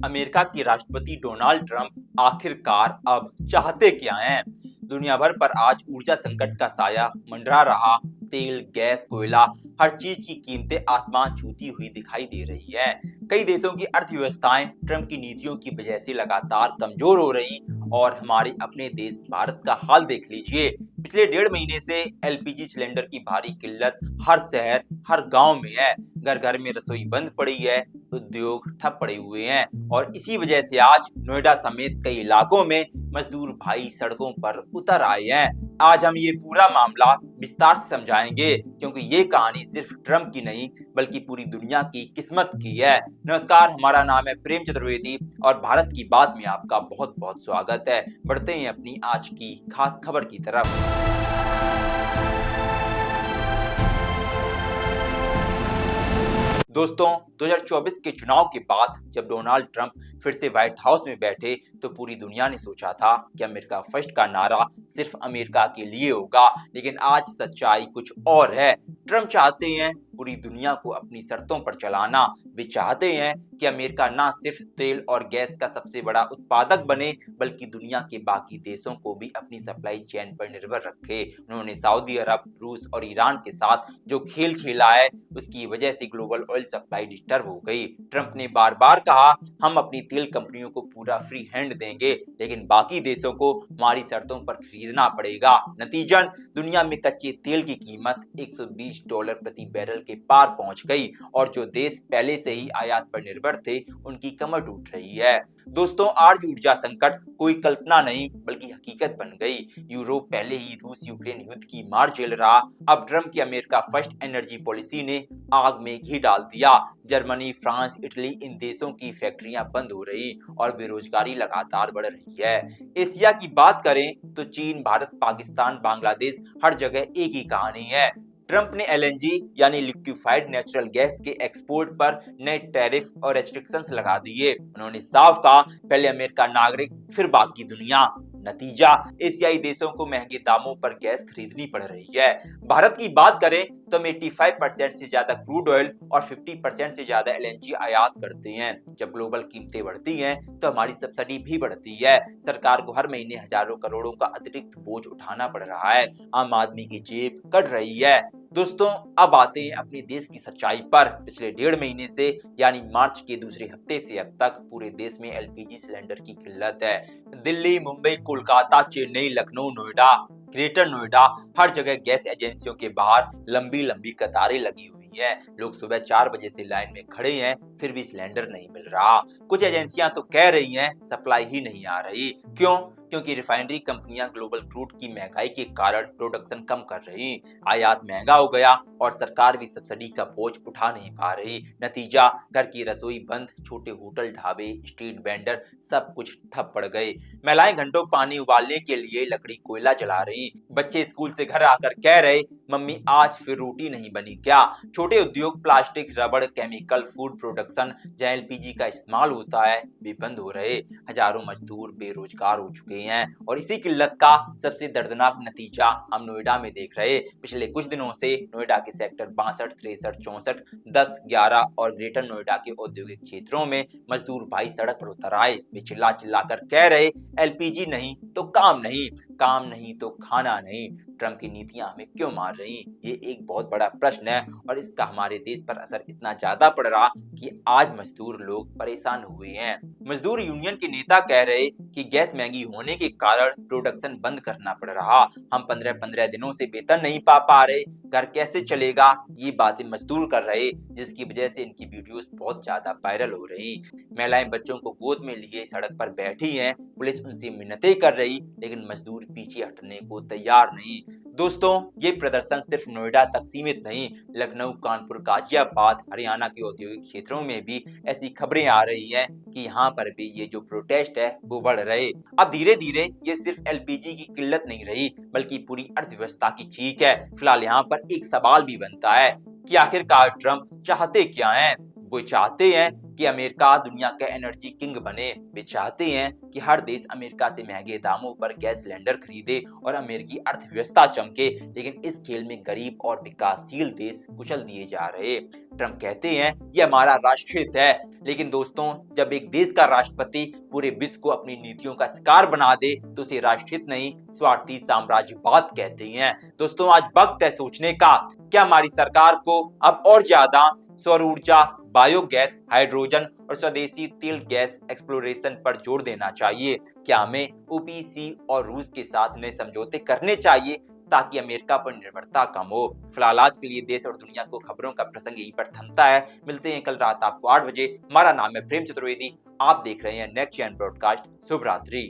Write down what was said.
America के राष्ट्रपति Donald Trump आखिरकार अब चाहते क्या हैं? दुनिया भर पर आज ऊर्जा संकट का साया मंडरा रहा। तेल, गैस, कोयला, हर चीज की कीमतें आसमान छूती हुई दिखाई दे रही है। कई देशों की अर्थव्यवस्थाएं ट्रंप की नीतियों की वजह से लगातार कमजोर हो रही और हमारे अपने देश भारत का हाल देख लीजिए। पिछले 1.5 महीने से एलपीजी सिलेंडर की भारी किल्लत हर शहर, हर गांव में है। घर घर में रसोई बंद पड़ी है, उद्योग ठप पड़े हुए हैं और इसी वजह से आज नोएडा समेत कई इलाकों में मजदूर भाई सड़कों पर उतर आए हैं। आज हम ये पूरा मामला विस्तार से समझाएंगे क्योंकि ये कहानी सिर्फ ट्रंप की नहीं बल्कि पूरी दुनिया की किस्मत की है। नमस्कार, हमारा नाम है प्रेम चतुर्वेदी और भारत की बात में आपका बहुत बहुत स्वागत है। बढ़ते हैं अपनी आज की खास खबर की तरफ। दोस्तों, 2024 के चुनाव के बाद जब डोनाल्ड ट्रंप फिर से व्हाइट हाउस में बैठे तो पूरी दुनिया ने सोचा था कि अमेरिका फर्स्ट का नारा सिर्फ अमेरिका के लिए होगा, लेकिन आज सच्चाई कुछ और है। ट्रंप चाहते हैं पूरी दुनिया को अपनी शर्तों पर चलाना। वे चाहते हैं कि अमेरिका ना सिर्फ तेल और गैस का सबसे बड़ा उत्पादक बने बल्कि दुनिया के बाकी देशों को भी अपनी सप्लाई चेन पर निर्भर रखे। उन्होंने सऊदी अरब, रूस और ईरान के साथ जो खेल खेला है उसकी वजह से ग्लोबल ऑयल सप्लाई डिस्टर्ब हो गई। ट्रंप ने बार बार कहा हम अपनी तेल कंपनियों को पूरा फ्री हैंड देंगे, लेकिन बाकी देशों को हमारी शर्तों पर खरीदना पड़ेगा। नतीजन दुनिया में कच्चे तेल की कीमत $120 प्रति बैरल के पार पहुंच गई और जो देश पहले से ही आयात पर निर्भर थे उनकी कमर टूट रही है। दोस्तों, आज ऊर्जा संकट कोई कल्पना नहीं बल्कि हकीकत बन गई। यूरोप पहले ही रूस यूक्रेन युद्ध की मार झेल रहा, अब ट्रंप की अमेरिका फर्स्ट एनर्जी पॉलिसी ने आग में घी डाल दिया। जर्मनी, फ्रांस, इटली इन देशों की फैक्ट्रियां बंद हो रही और बेरोजगारी लगातार बढ़ रही है। एशिया की बात करें तो चीन, भारत, पाकिस्तान, बांग्लादेश हर जगह एक ही कहानी है। ट्रंप ने एलएनजी यानी लिक्विफाइड नेचुरल गैस के एक्सपोर्ट पर नए टैरिफ और रेस्ट्रिक्शंस लगा दिए। उन्होंने साफ कहा पहले अमेरिका नागरिक फिर बाकी दुनिया। नतीजा, एशियाई देशों को महंगे दामों पर गैस खरीदनी पड़ रही है। भारत की बात करें तो हम 85% से ज्यादा क्रूड ऑयल और 50% से ज्यादा एलएनजी आयात करते हैं। जब ग्लोबल कीमतें बढ़ती हैं तो हमारी सब्सिडी भी बढ़ती है। सरकार को हर महीने हजारों करोड़ों का अतिरिक्त बोझ उठाना पड़ रहा है। आम आदमी की जेब कट रही है। दोस्तों, अब आते हैं अपने देश की सच्चाई पर। पिछले 1.5 महीने से यानी मार्च के दूसरे हफ्ते से अब तक पूरे देश में एलपीजी सिलेंडर की किल्लत है। दिल्ली, मुंबई, कोलकाता, चेन्नई, लखनऊ, नोएडा, ग्रेटर नोएडा हर जगह गैस एजेंसियों के बाहर लंबी लंबी कतारें लगी हुई हैं। लोग सुबह 4 बजे से लाइन में खड़े हैं, फिर भी सिलेंडर नहीं मिल रहा। कुछ एजेंसियां तो कह रही हैं सप्लाई ही नहीं आ रही। क्यों? क्योंकि रिफाइनरी कंपनियां ग्लोबल क्रूड की महंगाई के कारण प्रोडक्शन कम कर रही, आयात महंगा हो गया और सरकार भी सब्सिडी का बोझ उठा नहीं पा रही। नतीजा, घर की रसोई बंद, छोटे होटल, ढाबे, स्ट्रीट वेंडर सब कुछ ठप पड़ गए। महिलाएं घंटों पानी उबालने के लिए लकड़ी कोयला जला रही। बच्चे स्कूल से घर आकर कह रहे मम्मी आज फिर रोटी नहीं बनी क्या। छोटे उद्योग प्लास्टिक, रबड़, केमिकल, फूड प्रोडक्शन जहाँ एलपीजी का इस्तेमाल होता है वे बंद हो रहे। हजारों मजदूर बेरोजगार हो चुके हैं और इसी किल्लत का सबसे दर्दनाक नतीजा हम नोएडा में देख रहे। पिछले कुछ दिनों से नोएडा के सेक्टर 62, 63, 64, 10, 11 और ग्रेटर नोएडा के औद्योगिक क्षेत्रों में मजदूर भाई सड़क पर उतर आए। वे चिल्ला चिल्ला कर कह रहे एलपीजी नहीं तो काम नहीं, काम नहीं तो खाना नहीं। ट्रंप की नीतियां हमें क्यों मार रही? ये एक बहुत बड़ा प्रश्न है और इसका हमारे देश पर असर इतना ज्यादा पड़ रहा कि आज मजदूर लोग परेशान हुए हैं। मजदूर यूनियन के नेता कह रहे कि गैस महंगी होने के कारण प्रोडक्शन बंद करना पड़ रहा। हम 15-15 दिनों से वेतन नहीं पा रहे, घर कैसे चलेगा? ये बातें मजदूर कर रहे, जिसकी वजह से इनकी वीडियोस बहुत ज्यादा वायरल हो रही। महिलाएं बच्चों को गोद में लिए सड़क पर बैठी हैं, पुलिस उनसे मिन्नतें कर रही, लेकिन मजदूर पीछे हटने को तैयार नहीं। दोस्तों, ये प्रदर्शन सिर्फ नोएडा तक सीमित नहीं, लखनऊ, कानपुर, गाजियाबाद, हरियाणा के औद्योगिक क्षेत्रों में भी ऐसी खबरें आ रही हैं कि यहाँ पर भी ये जो प्रोटेस्ट है वो बढ़ रहे। अब धीरे धीरे ये सिर्फ एलपीजी की किल्लत नहीं रही बल्कि पूरी अर्थव्यवस्था की चीख है। फिलहाल यहाँ पर एक सवाल भी बनता है कि आखिरकार ट्रंप चाहते क्या हैं? वो चाहते हैं कि अमेरिका दुनिया का एनर्जी किंग बने। वे चाहते हैं कि हर देश अमेरिका से महंगे दामों पर गैस सिलेंडर खरीदे और अमेरिकी अर्थव्यवस्था चमके, लेकिन इस खेल में गरीब और विकासशील देश कुचल दिए जा रहे। ट्रंप कहते हैं ये हमारा राष्ट्रीय हित है, लेकिन दोस्तों जब एक देश का राष्ट्रपति पूरे विश्व को अपनी नीतियों का शिकार बना दे तो उसे राष्ट्रहित नहीं, स्वार्थी साम्राज्यवाद कहते हैं। दोस्तों आज वक्त है सोचने का, क्या हमारी सरकार को अब और ज्यादा सौर ऊर्जा, बायोगैस, हाइड्रोजन और स्वदेशी तेल गैस एक्सप्लोरेशन पर जोर देना चाहिए? क्या हमें ओपीसी और रूस के साथ नए समझौते करने चाहिए ताकि अमेरिका पर निर्भरता कम हो? फिलहाल आज के लिए देश और दुनिया को खबरों का प्रसंग यहीं पर थमता है। मिलते हैं कल रात आपको 8 बजे। हमारा नाम है प्रेम चतुर्वेदी। आप देख रहे हैं नेक्स्ट जन ब्रॉडकास्ट। शुभ रात्रि।